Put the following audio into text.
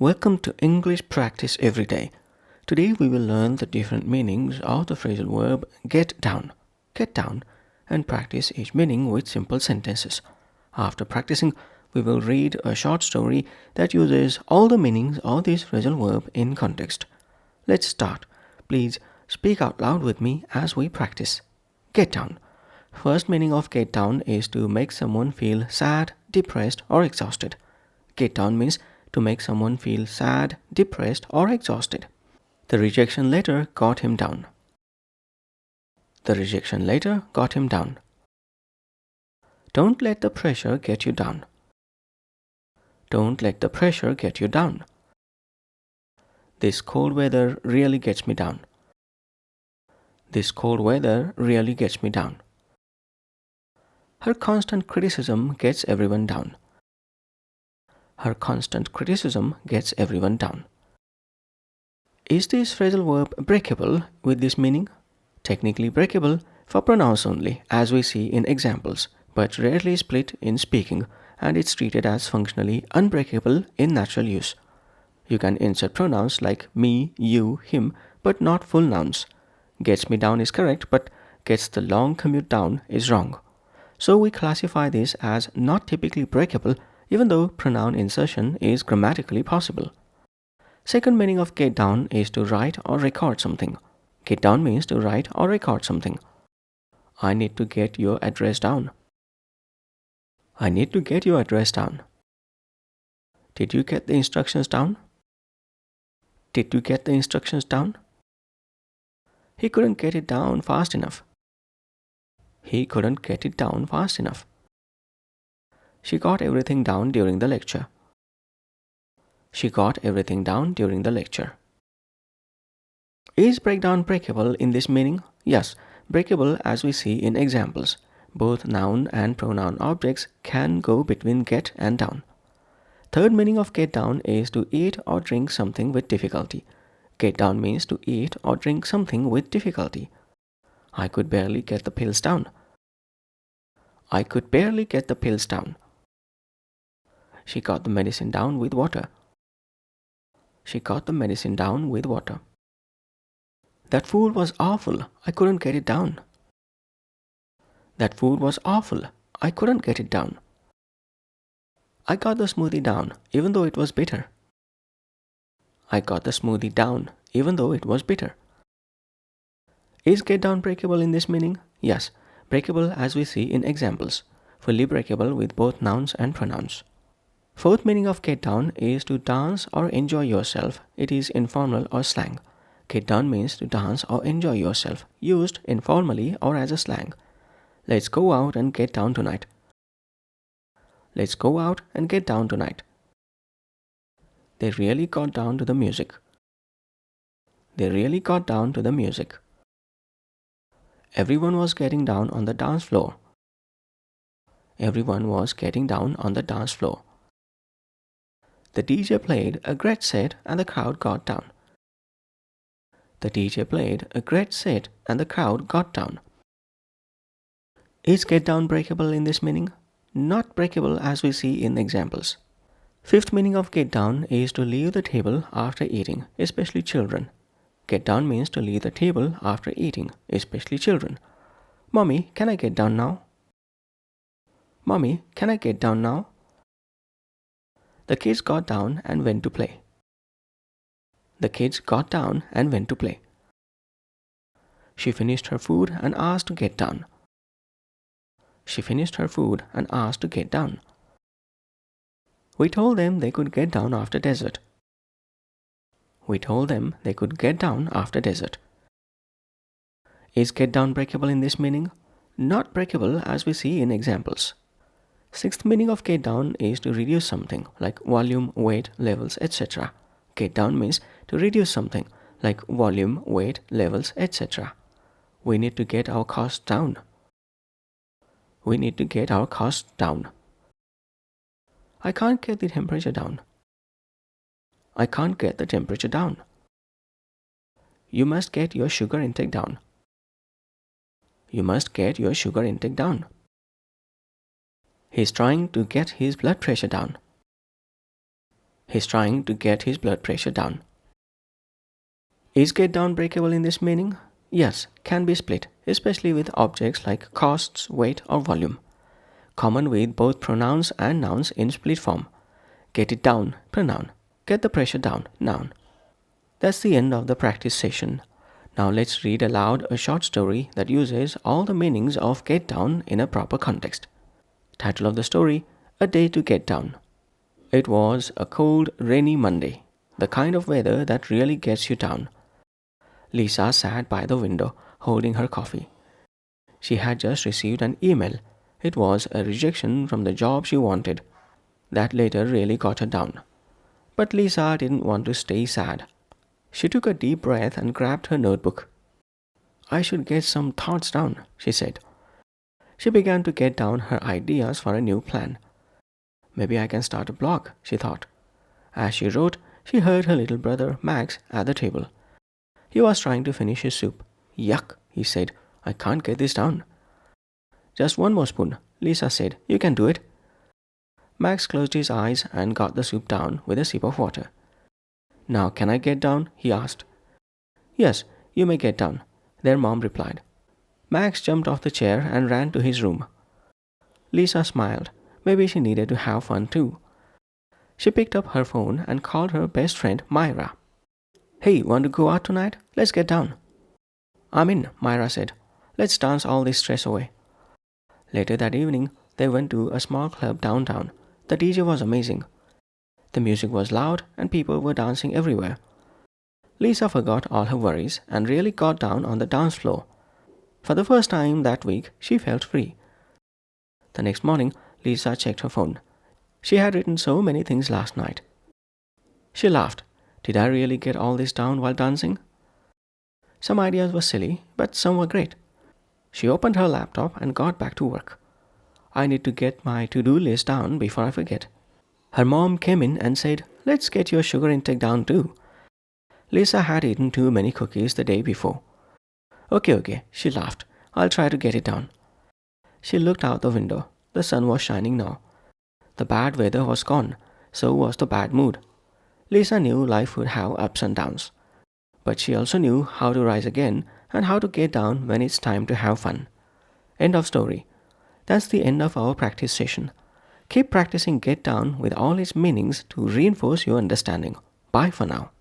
Welcome to English Practice Every Day. Today we will learn the different meanings of the phrasal verb get down, and practice each meaning with simple sentences. After practicing, we will read a short story that uses all the meanings of this phrasal verb in context. Let's start. Please speak out loud with me as we practice. Get down. First meaning of get down is to make someone feel sad, depressed, or exhausted. Get down means to make someone feel sad, depressed, or exhausted. The rejection letter got him down. The rejection letter got him down. Don't let the pressure get you down. Don't let the pressure get you down. This cold weather really gets me down. This cold weather really gets me down. Her constant criticism gets everyone down. Her constant criticism gets everyone down. Is this phrasal verb breakable with this meaning? Technically breakable for pronouns only, as we see in examples, but rarely split in speaking, and it's treated as functionally unbreakable in natural use. You can insert pronouns like me, you, him, but not full nouns. Gets me down is correct, but gets the long commute down is wrong. So we classify this as not typically breakable, even though pronoun insertion is grammatically possible. Second meaning of get down is to write or record something. Get down means to write or record something. I need to get your address down. I need to get your address down. Did you get the instructions down? Did you get the instructions down? He couldn't get it down fast enough. He couldn't get it down fast enough. She got everything down during the lecture. She got everything down during the lecture. Is breakdown breakable in this meaning? Yes, breakable as we see in examples. Both noun and pronoun objects can go between get and down. Third meaning of get down is to eat or drink something with difficulty. Get down means to eat or drink something with difficulty. I could barely get the pills down. I could barely get the pills down. She got the medicine down with water. She got the medicine down with water. That food was awful. I couldn't get it down. That food was awful. I couldn't get it down. I got the smoothie down, even though it was bitter. I got the smoothie down, even though it was bitter. Is get down breakable in this meaning? Yes, breakable as we see in examples. Fully breakable with both nouns and pronouns. Fourth meaning of get down is to dance or enjoy yourself. It is informal or slang. Get down means to dance or enjoy yourself, used informally or as a slang. Let's go out and get down tonight. Let's go out and get down tonight. They really got down to the music. They really got down to the music. Everyone was getting down on the dance floor. Everyone was getting down on the dance floor. The DJ played a great set and the crowd got down. The DJ played a great set and the crowd got down. Is get down breakable in this meaning? Not breakable as we see in examples. Fifth meaning of get down is to leave the table after eating, especially children. Get down means to leave the table after eating, especially children. Mommy, can I get down now? Mommy, can I get down now? The kids got down and went to play. The kids got down and went to play. She finished her food and asked to get down. She finished her food and asked to get down. We told them they could get down after dessert. We told them they could get down after dessert. Is get down breakable in this meaning? Not breakable as we see in examples. Sixth meaning of get down is to reduce something like volume, weight, levels, etc. Get down means to reduce something like volume, weight, levels, etc. We need to get our costs down. We need to get our costs down. I can't get the temperature down. I can't get the temperature down. You must get your sugar intake down. You must get your sugar intake down. He's trying to get his blood pressure down. He's trying to get his blood pressure down. Is get down breakable in this meaning? Yes, can be split, especially with objects like costs, weight, or volume. Common with both pronouns and nouns in split form. Get it down, pronoun. Get the pressure down, noun. That's the end of the practice session. Now let's read aloud a short story that uses all the meanings of get down in a proper context. Title of the story, A Day to Get Down. It was a cold, rainy Monday, the kind of weather that really gets you down. Lisa sat by the window, holding her coffee. She had just received an email. It was a rejection from the job she wanted. That later really got her down. But Lisa didn't want to stay sad. She took a deep breath and grabbed her notebook. I should get some thoughts down, she said. She began to get down her ideas for a new plan. Maybe I can start a blog, she thought. As she wrote, she heard her little brother, Max, at the table. He was trying to finish his soup. Yuck, he said. I can't get this down. Just one more spoon, Lisa said. You can do it. Max closed his eyes and got the soup down with a sip of water. Now can I get down? He asked. Yes, you may get down, their mom replied. Max jumped off the chair and ran to his room. Lisa smiled. Maybe she needed to have fun too. She picked up her phone and called her best friend Myra. Hey, want to go out tonight? Let's get down. I'm in, Myra said. Let's dance all this stress away. Later that evening, they went to a small club downtown. The DJ was amazing. The music was loud and people were dancing everywhere. Lisa forgot all her worries and really got down on the dance floor. For the first time that week, she felt free. The next morning, Lisa checked her phone. She had written so many things last night. She laughed. Did I really get all this down while dancing? Some ideas were silly, but some were great. She opened her laptop and got back to work. I need to get my to-do list down before I forget. Her mom came in and said, let's get your sugar intake down too. Lisa had eaten too many cookies the day before. Okay, she laughed. I'll try to get it down. She looked out the window. The sun was shining now. The bad weather was gone, so was the bad mood. Lisa knew life would have ups and downs. But she also knew how to rise again and how to get down when it's time to have fun. End of story. That's the end of our practice session. Keep practicing get down with all its meanings to reinforce your understanding. Bye for now.